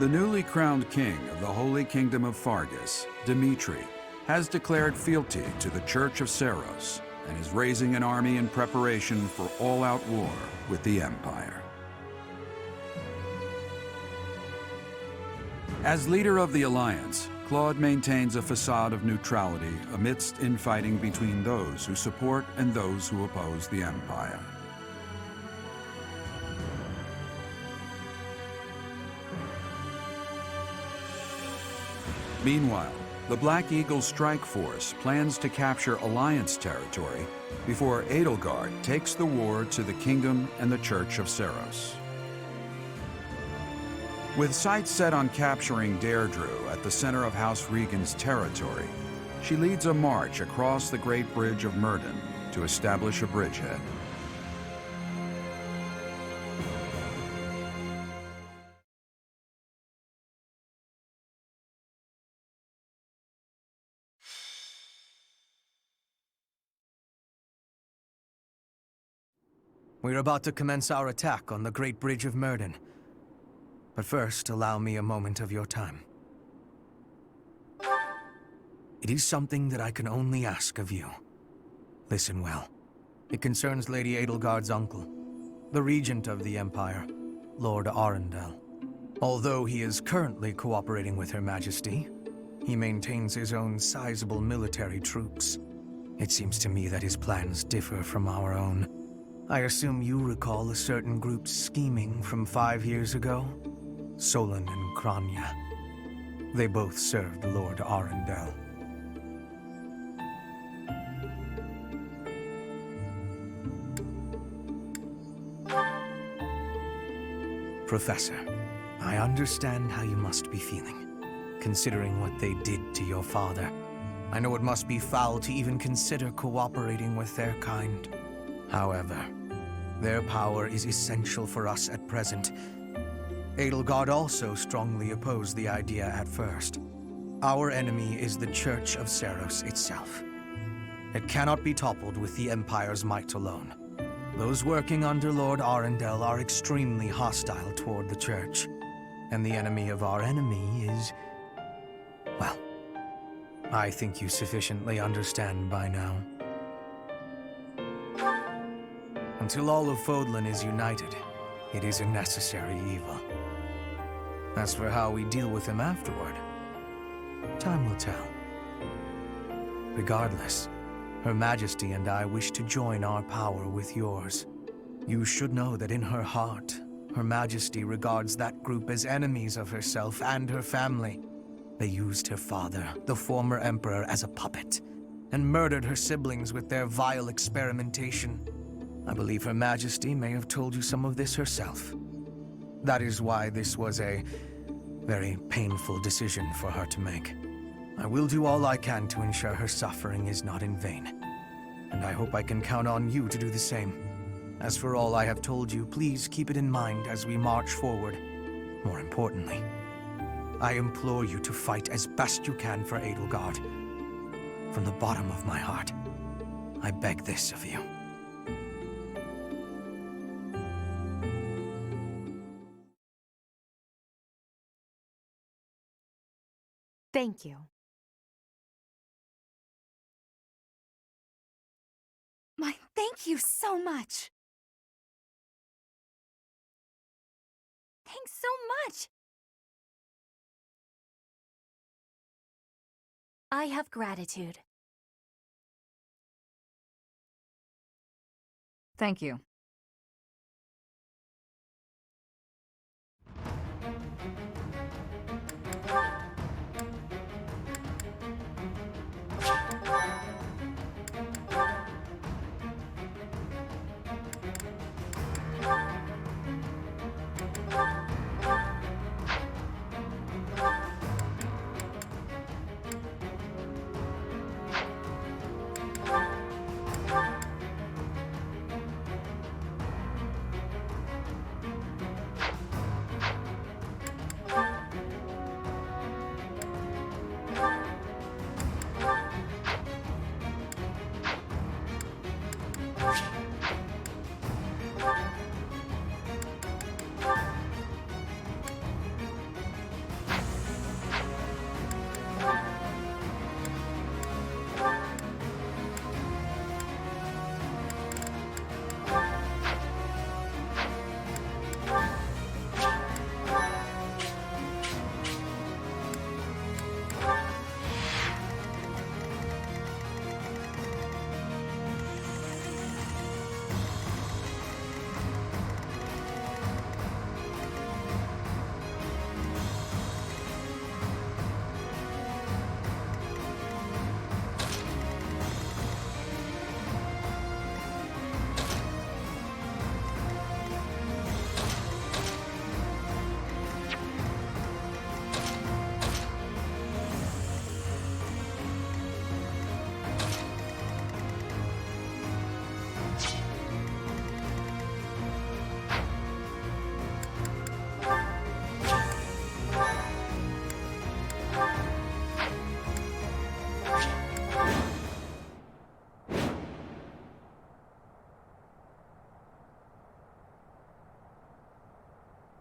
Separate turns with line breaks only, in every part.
The newly crowned king of the Holy Kingdom of Fargus, Dimitri, has declared fealty to the Church of Seiros and is raising an army in preparation for all-out war with the Empire. As leader of the Alliance, Claude maintains a facade of neutrality amidst infighting between those who support and those who oppose the Empire. Meanwhile, the Black Eagle Strike Force plans to capture Alliance territory before Edelgard takes the war to the Kingdom and the Church of Seiros. With sights set on capturing Deirdre at the center of House Regan's territory, she leads a march across the Great Bridge of Myrddin to establish a bridgehead.
We're about to commence our attack on the Great Bridge of Myrddin. But first, allow me a moment of your time. It is something that I can only ask of you. Listen well. It concerns Lady Edelgard's uncle, the Regent of the Empire, Lord Arundel. Although he is currently cooperating with Her Majesty, he maintains his own sizable military troops. It seems to me that his plans differ from our own. I assume you recall a certain group's scheming from 5 years ago? Solon and Kranya. They both served Lord Arundel. Professor, I understand how you must be feeling, considering what they did to your father. I know it must be foul to even consider cooperating with their kind. However, their power is essential for us at present. Edelgard also strongly opposed the idea at first. Our enemy is the Church of Seiros itself. It cannot be toppled with the Empire's might alone. Those working under Lord Arundel are extremely hostile toward the Church. And the enemy of our enemy is... well, I think you sufficiently understand by now. Until all of Fodlan is united, it is a necessary evil. As for how we deal with him afterward, time will tell. Regardless, Her Majesty and I wish to join our power with yours. You should know that in her heart, Her Majesty regards that group as enemies of herself and her family. They used her father, the former Emperor, as a puppet, and murdered her siblings with their vile experimentation. I believe Her Majesty may have told you some of this herself. That is why this was a very painful decision for her to make. I will do all I can to ensure her suffering is not in vain. And I hope I can count on you to do the same. As for all I have told you, please keep it in mind as we march forward. More importantly, I implore you to fight as best you can for Edelgard. From the bottom of my heart, I beg this of you.
Thank you.
Why, thank you so much. Thanks so much.
I have gratitude.
Thank you.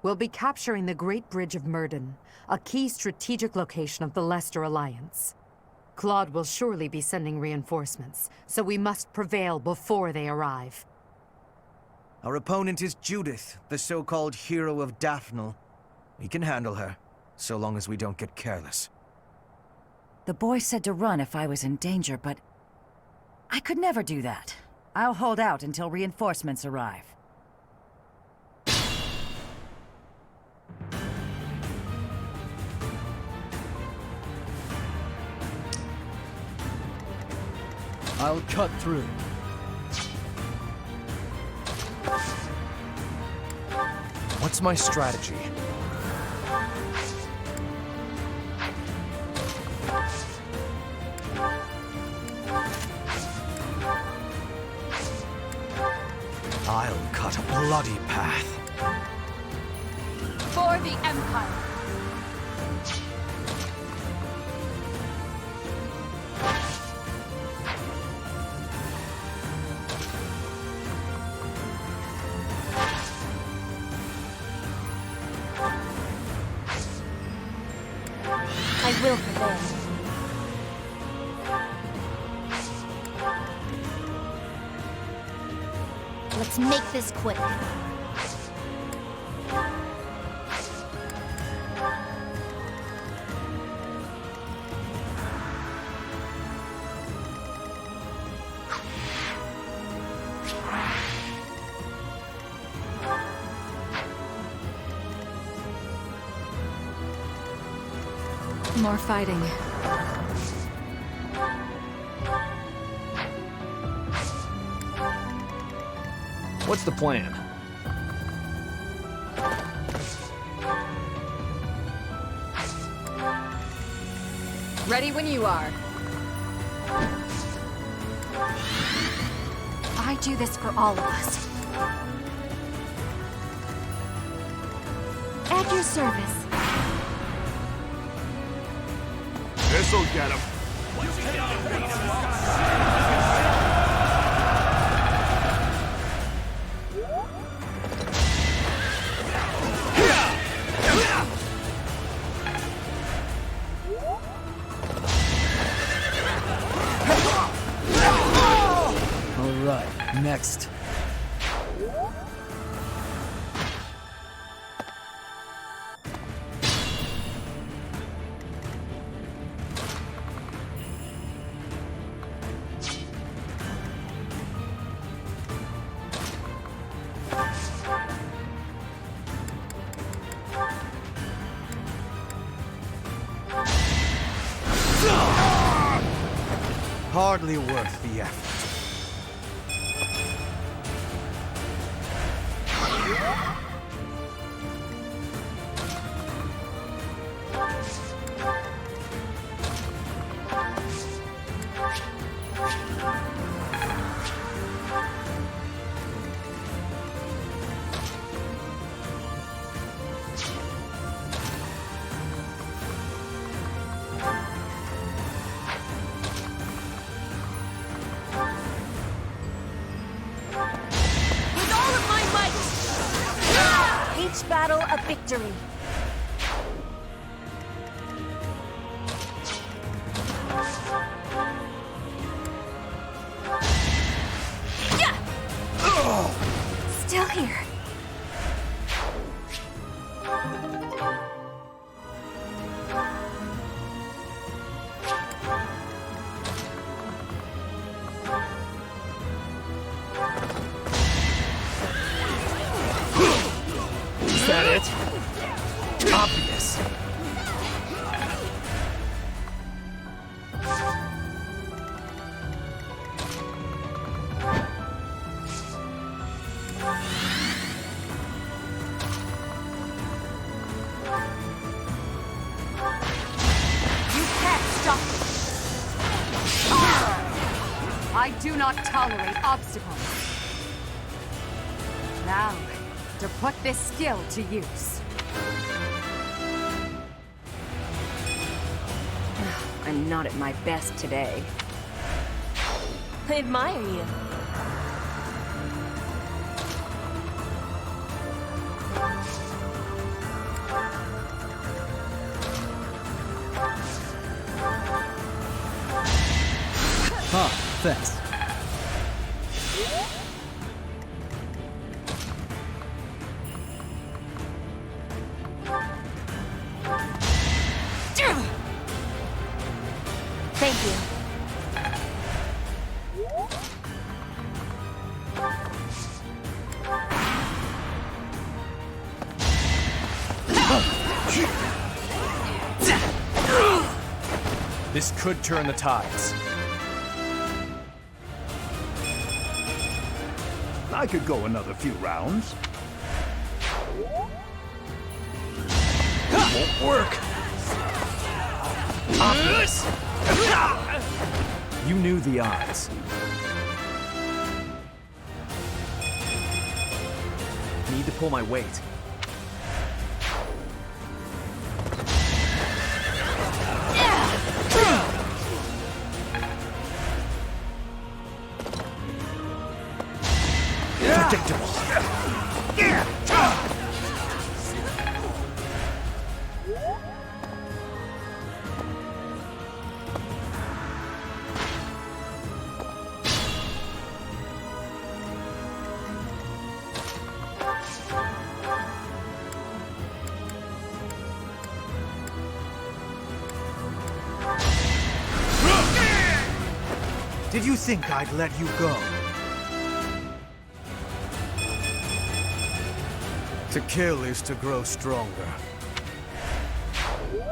We'll be capturing the Great Bridge of Myrden, a key strategic location of the Leicester Alliance. Claude will surely be sending reinforcements, so we must prevail before they arrive.
Our opponent is Judith, the so-called hero of Daphne. We can handle her, so long as we don't get careless.
The boy said to run if I was in danger, but I could never do that. I'll hold out until reinforcements arrive.
I'll cut through.
What's my strategy? I'll cut a bloody path.
For the Empire. I will prevail. Let's make this quick. More fighting.
What's the plan?
Ready when you are. I do this for all of us. At your service.
This'll get him.
All right, next.
Hardly worth the effort.
Each battle a victory. Still here.
Is that it?
Obvious.
You can't stop me! I do not tolerate obstacles. Now, to put this skill to use.
I'm not at my best today.
I admire you.
defense.
Thank you.
This could turn the tides.
I could go another few rounds.
Won't work. Obvious. You knew the odds. Need to pull my weight. Predictable.
Did you think I'd let you go?
To kill is to grow stronger.
You're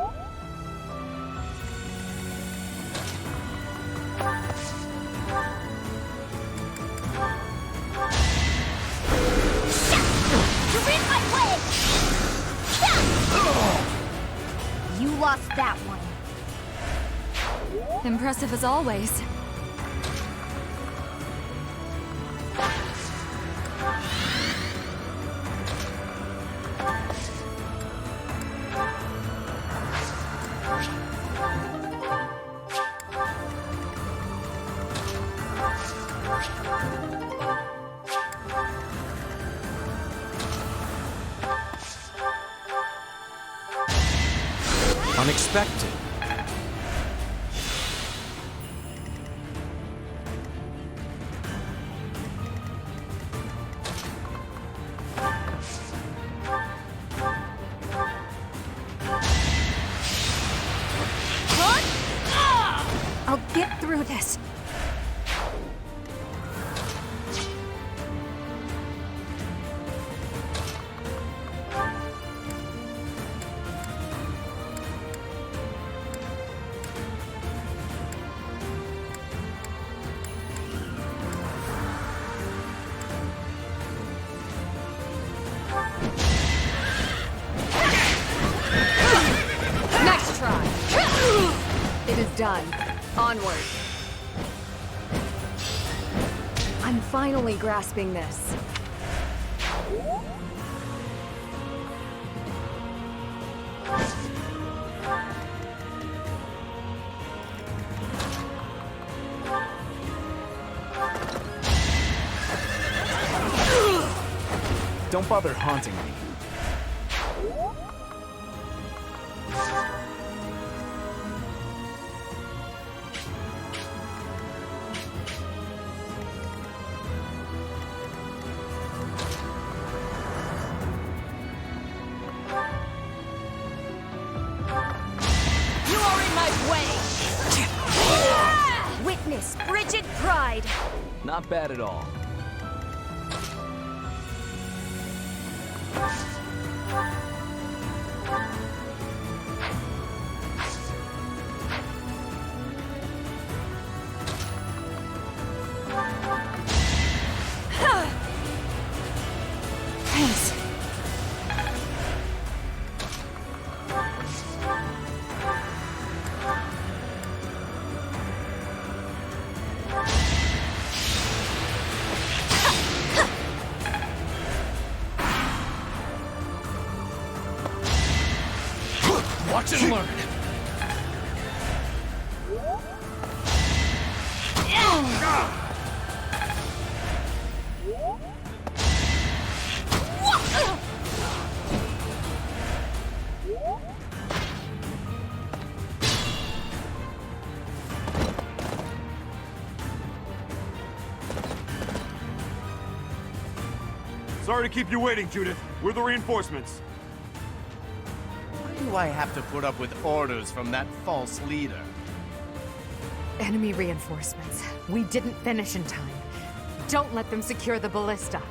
in my way! You lost that one. Impressive as always.
Unexpected.
I'll get through this.
Next try. It is done. Onward. I'm finally grasping this.
Don't bother haunting me.
Witness frigid pride.
Not bad at all.
Thanks.
Watch and learn.
Sorry to keep you waiting, Judith. We're the reinforcements.
Why do I have to put up with orders from that false leader?
Enemy reinforcements. We didn't finish in time. Don't let them secure the ballista.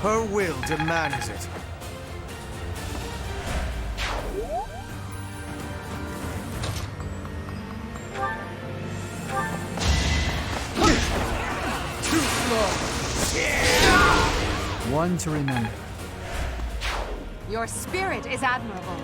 Her will demands it. Too slow.
One to remember.
Your spirit is admirable.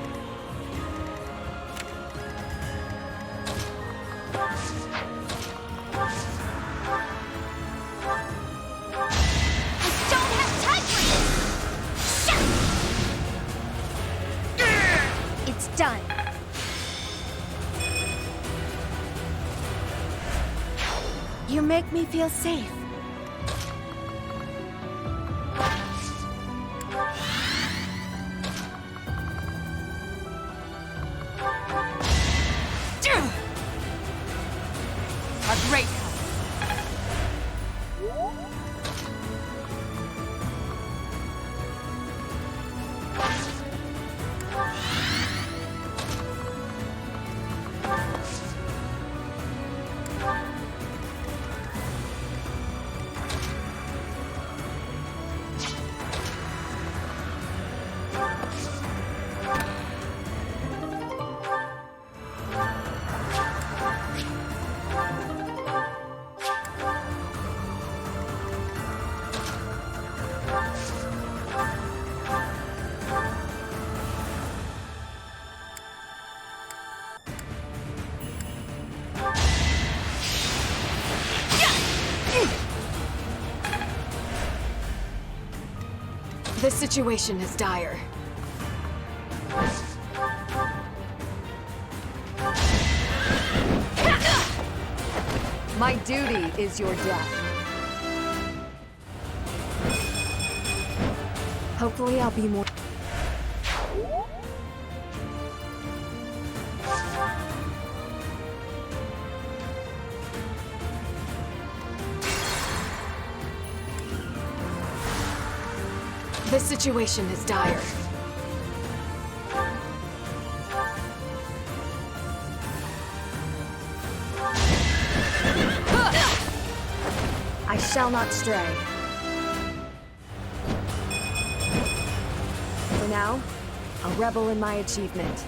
It's done. You make me feel safe.
A great help.
The situation is dire.
My duty is your death.
Hopefully I'll be more... The situation is dire. I shall not stray. For now, I'll revel in my achievement.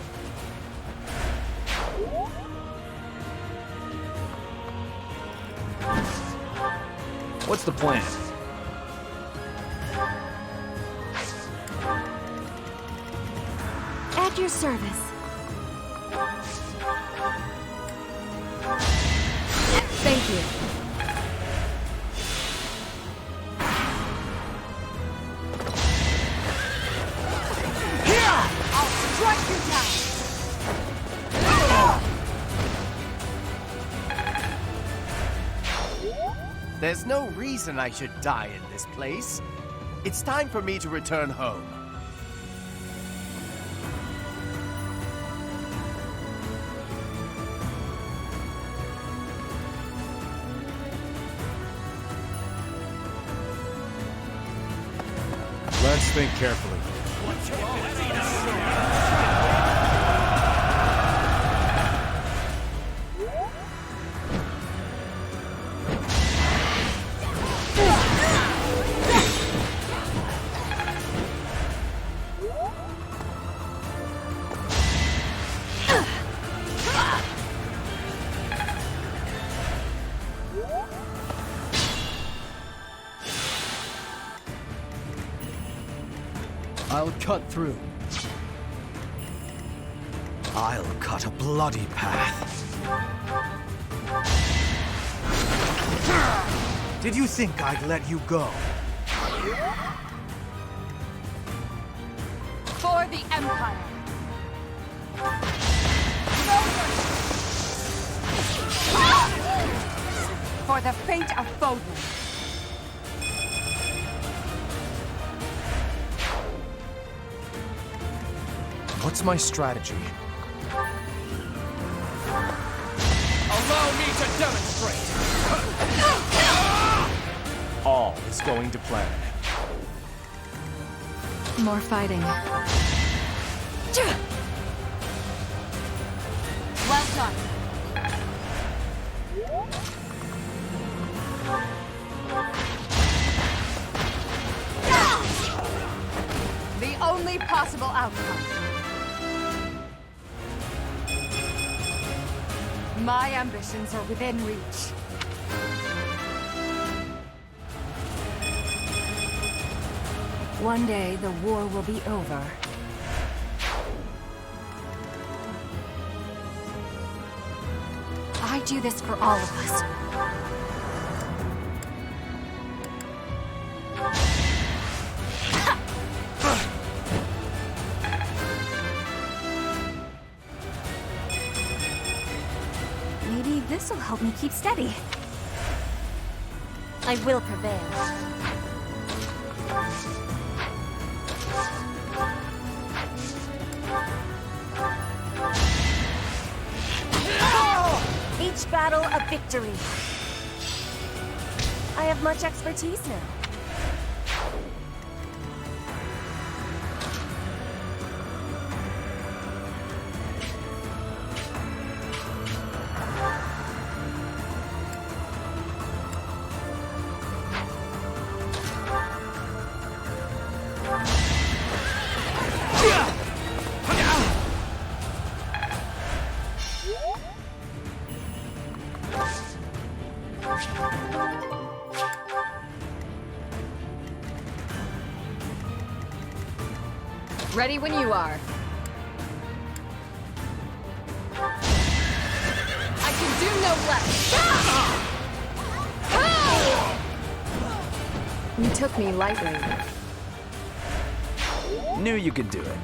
What's the plan?
At your service.
Thank you.
Here! I'll strike you down!
There's no reason I should die in this place. It's time for me to return home.
Let's think carefully.
I'll cut through.
I'll cut a bloody path. Did you think I'd let you go?
For the Empire! For the fate of Foden!
What's my strategy? Allow me to demonstrate! All is going to plan.
More fighting.
Well done. The only possible outcome. My ambitions are within reach.
One day, the war will be over. I do this for all of us. Maybe this'll help me keep steady. I will prevail. Each battle a victory. I have much expertise now.
Ready when you are. I can do no less. You took me lightly.
Knew you could do it.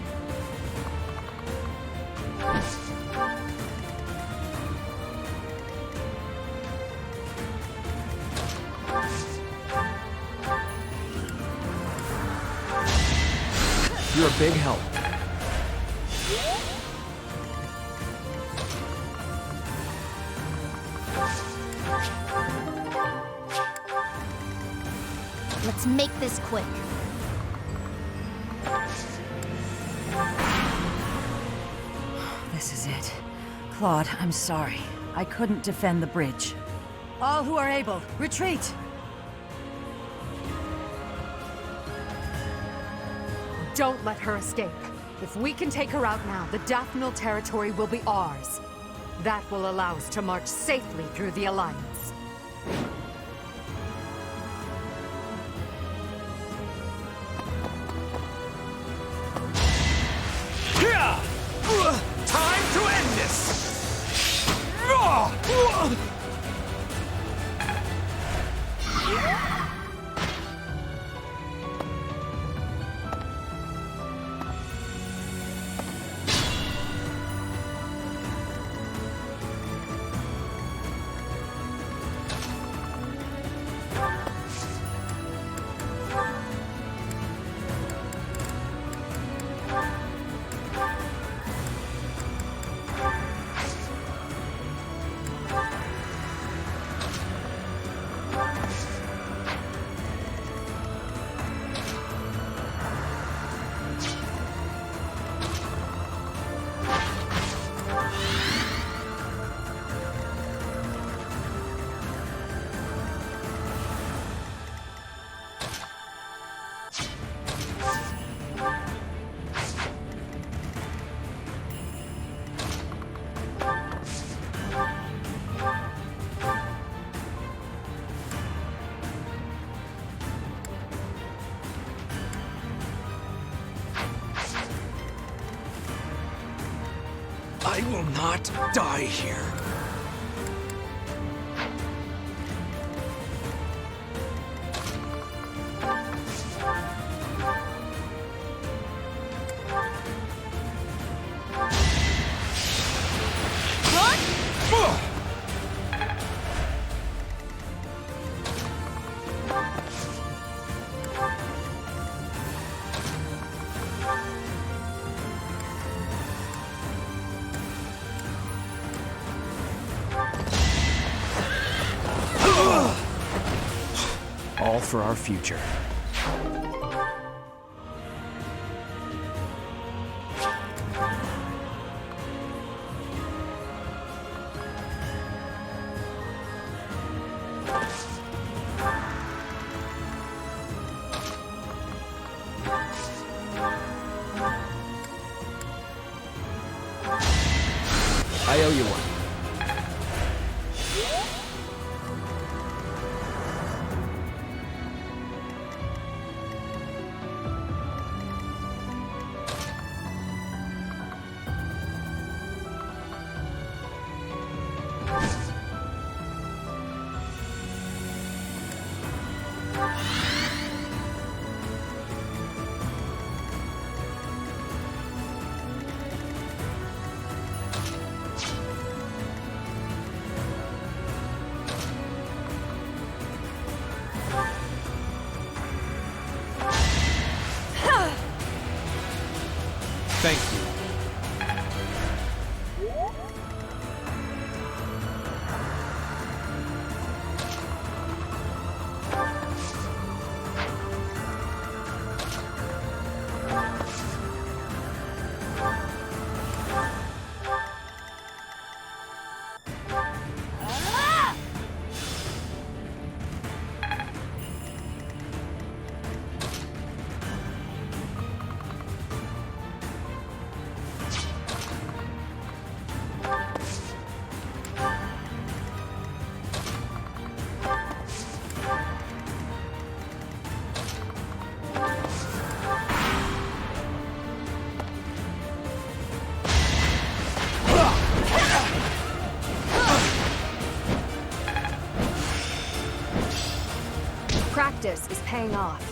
You're a big help.
Let's make this quick.
This is it. Claude, I'm sorry. I couldn't defend the bridge. All who are able, retreat!
Don't let her escape. If we can take her out now, the Daphne territory will be ours. That will allow us to march safely through the Alliance.
Time to end this! I will not die here.
all for our future. I owe you one. Thank you.
Practice is paying off.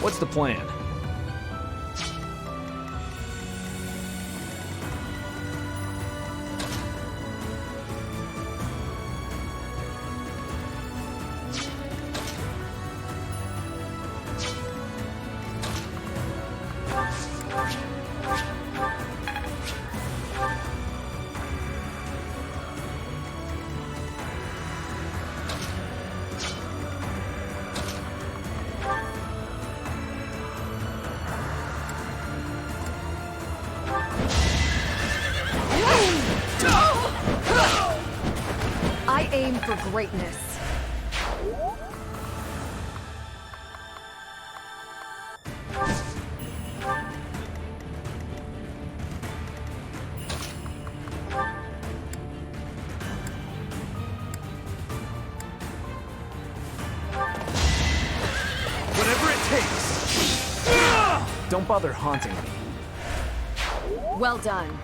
What's the plan? I aim for greatness.
Whatever it takes!
Don't bother haunting me.
Well done.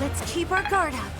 Let's keep our guard up.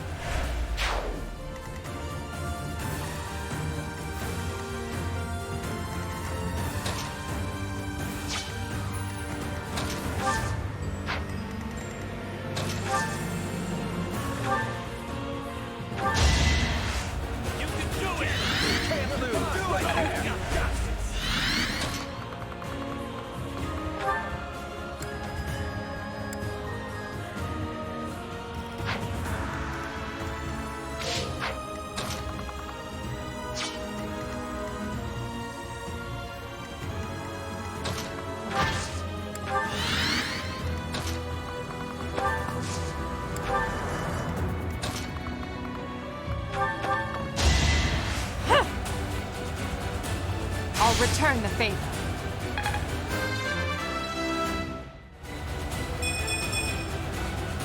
I'll return the favor.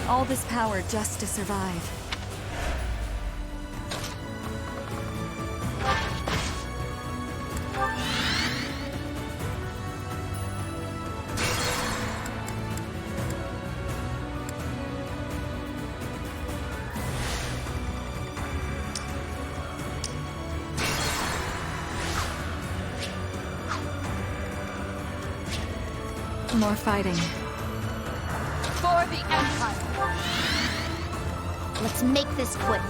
All this power just to survive. More fighting.
For the Empire!
Let's make this quick.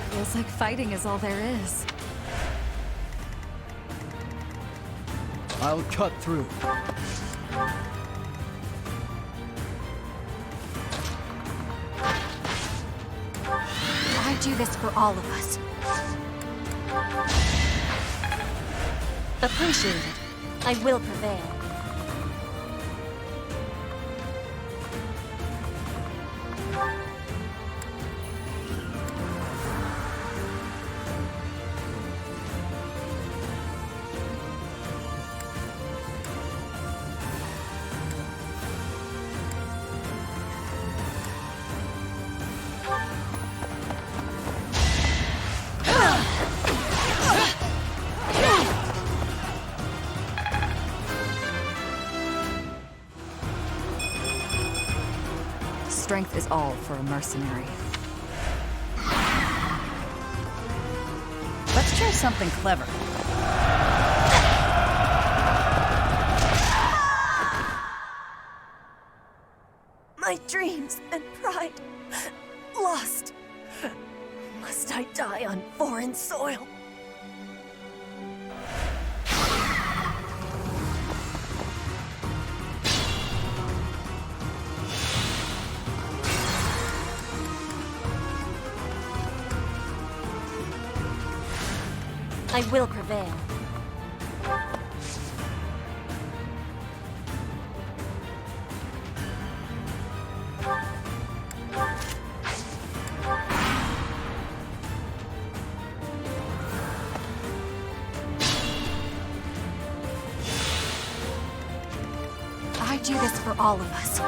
Feels like fighting is all there is.
I'll cut through.
I do this for all of us. Appreciate it. I will prevail.
Strength is all for a mercenary.
Let's try something clever.
My dreams and pride lost. Must I die on foreign soil? I will prevail. I do this for all of us.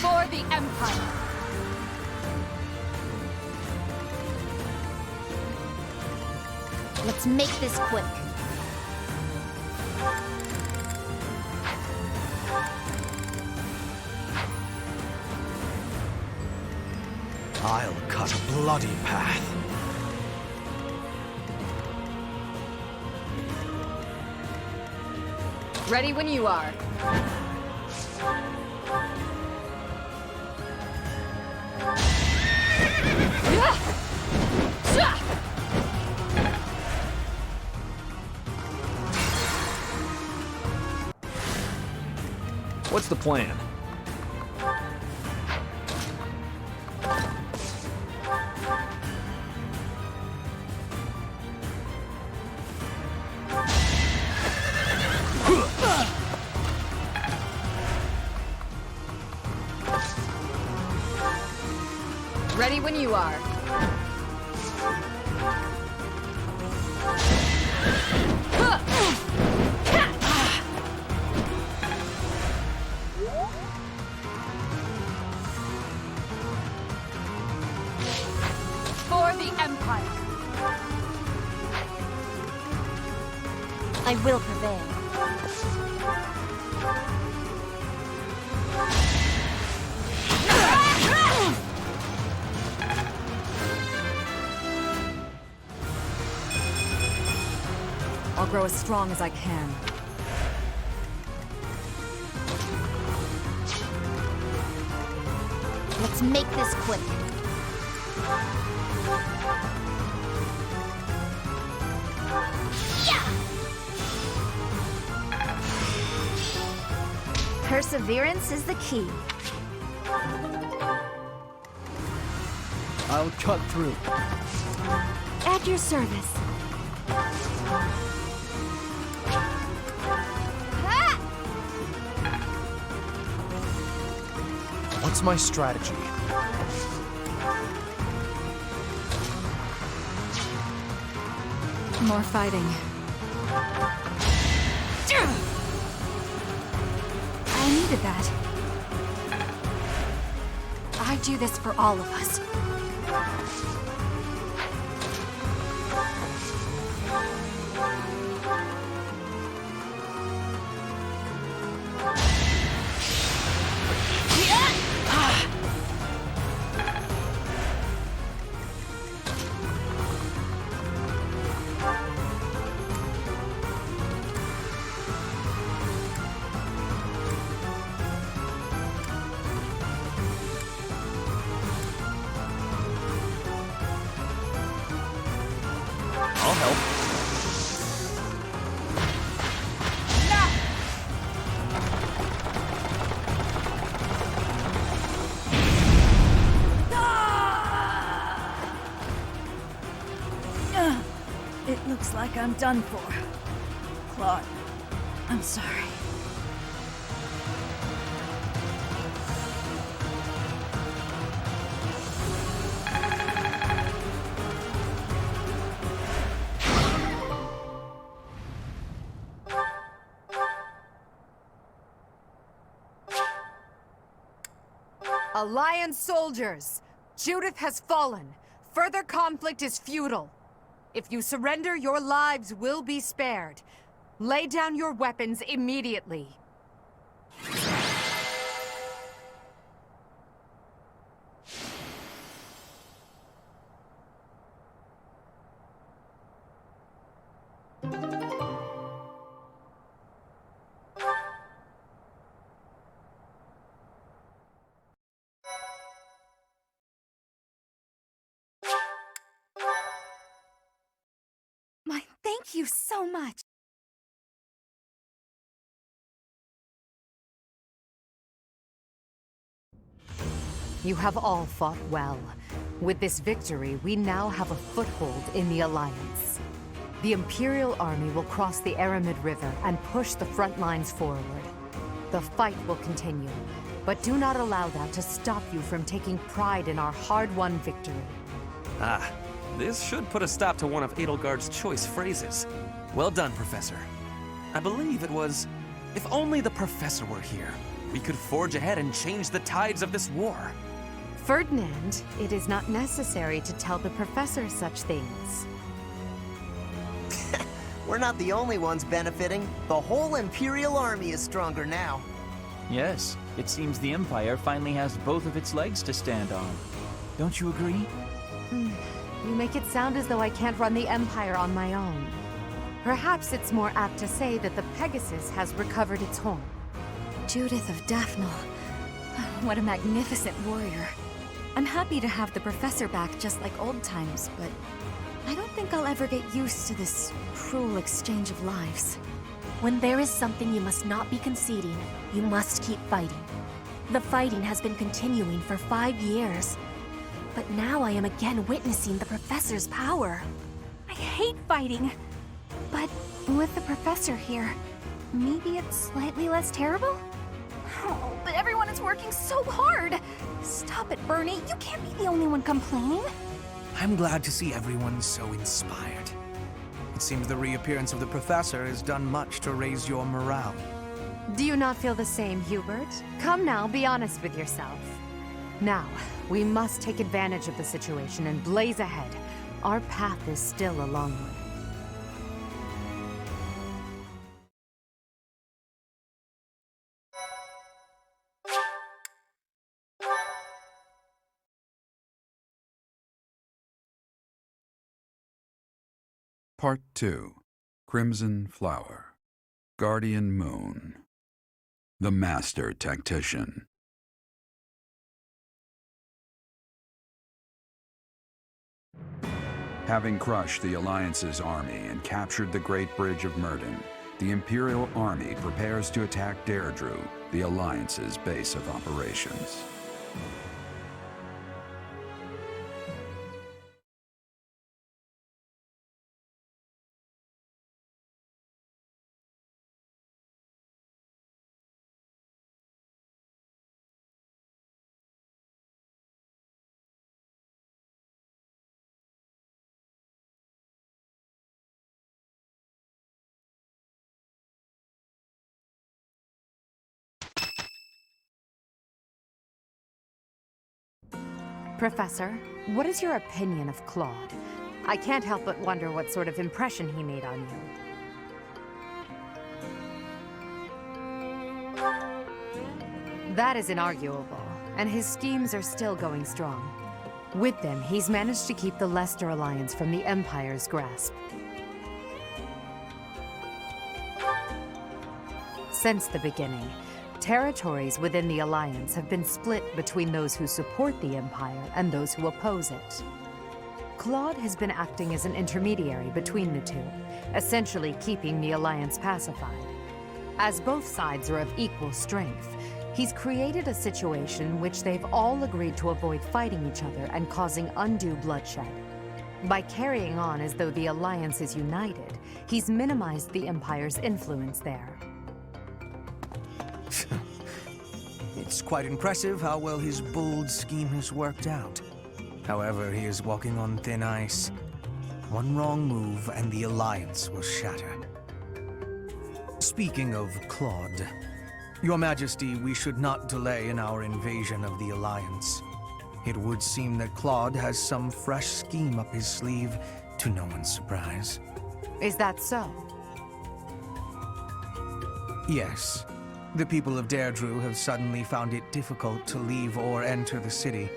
For the Empire!
Let's make this quick.
I'll cut a bloody path.
Ready when you are.
What's the plan?
Ready when you are. For the Empire!
I will prevail.
I'll grow as strong as I can.
Let's make this quick. Perseverance is the key.
I'll cut through.
At your service.
What's my strategy?
More fighting. I needed that.
I do this for all of us.
I'll help.
It looks like I'm done for. Claude, I'm sorry.
Alliance soldiers! Judith has fallen. Further conflict is futile. If you surrender, your lives will be spared. Lay down your weapons immediately.
Thank you so much.
You have all fought well. With this victory, we now have a foothold in the Alliance. The Imperial Army will cross the Aramid River and push the front lines forward. The fight will continue, but do not allow that to stop you from taking pride in our hard-won victory.
Ah, this should put a stop to one of Edelgard's choice phrases. Well done, Professor. I believe it was, if only the Professor were here, we could forge ahead and change the tides of this war.
Ferdinand, it is not necessary to tell the Professor such things.
We're not the only ones benefiting. The whole Imperial Army is stronger now.
Yes, it seems the Empire finally has both of its legs to stand on. Don't you agree?
You make it sound as though I can't run the Empire on my own. Perhaps it's more apt to say that the Pegasus has recovered its horn.
Judith of Daphne. What a magnificent warrior. I'm happy to have the Professor back just like old times, but I don't think I'll ever get used to this cruel exchange of lives.
When there is something you must not be conceding, you must keep fighting. The fighting has been continuing for 5 years. But now I am again witnessing the Professor's power.
I hate fighting. But with the Professor here, maybe it's slightly less terrible? Oh, but everyone is working so hard! Stop it, Bernie. You can't be the only one complaining.
I'm glad to see everyone so inspired. It seems the reappearance of the Professor has done much to raise your morale.
Do you not feel the same, Hubert? Come now, be honest with yourself. Now, we must take advantage of the situation and blaze ahead. Our path is still a long one.
Part 2. Crimson Flower. Guardian Moon. The Master Tactician. Having crushed the Alliance's army and captured the Great Bridge of Myrddin, the Imperial Army prepares to attack Deirdre, the Alliance's base of operations.
Professor, what is your opinion of Claude? I can't help but wonder what sort of impression he made on you. That is inarguable, and his schemes are still going strong. With them, he's managed to keep the Leicester Alliance from the Empire's grasp. Since the beginning, territories within the Alliance have been split between those who support the Empire and those who oppose it. Claude has been acting as an intermediary between the two, essentially keeping the Alliance pacified. As both sides are of equal strength, he's created a situation which they've all agreed to avoid fighting each other and causing undue bloodshed. By carrying on as though the Alliance is united, he's minimized the Empire's influence there.
It's quite impressive how well his bold scheme has worked out. However, he is walking on thin ice. One wrong move and the Alliance will shatter. Speaking of Claude, Your Majesty, we should not delay in our invasion of the Alliance. It would seem that Claude has some fresh scheme up his sleeve, to no one's surprise.
Is that so?
Yes. The people of Deirdre have suddenly found it difficult to leave or enter the city.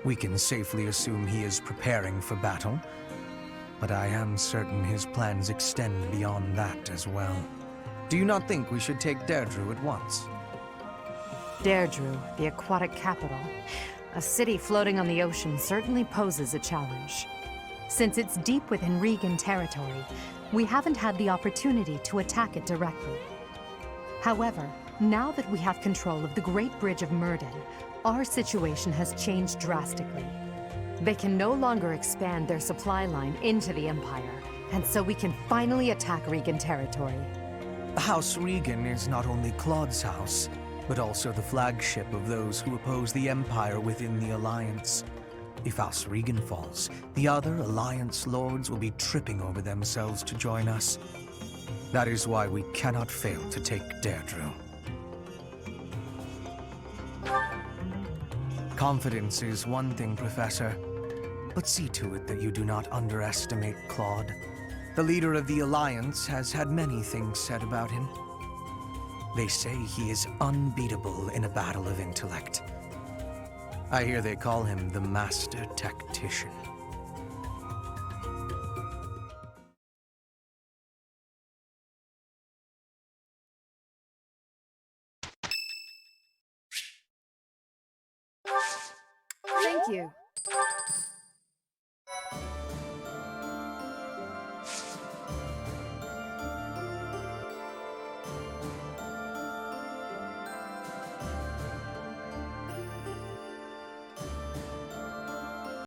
We can safely assume he is preparing for battle, but I am certain his plans extend beyond that as well. Do you not think we should take Deirdre at once?
Deirdre, the aquatic capital. A city floating on the ocean certainly poses a challenge. Since it's deep within Regan territory, we haven't had the opportunity to attack it directly. However, now that we have control of the Great Bridge of Myrden, our situation has changed drastically. They can no longer expand their supply line into the Empire, and so we can finally attack Regan territory.
House Regan is not only Claude's house, but also the flagship of those who oppose the Empire within the Alliance. If House Regan falls, the other Alliance lords will be tripping over themselves to join us. That is why we cannot fail to take Deirdre. Confidence is one thing, Professor, but see to it that you do not underestimate Claude. The leader of the Alliance has had many things said about him. They say he is unbeatable in a battle of intellect. I hear they call him the Master Tactician.
Thank you.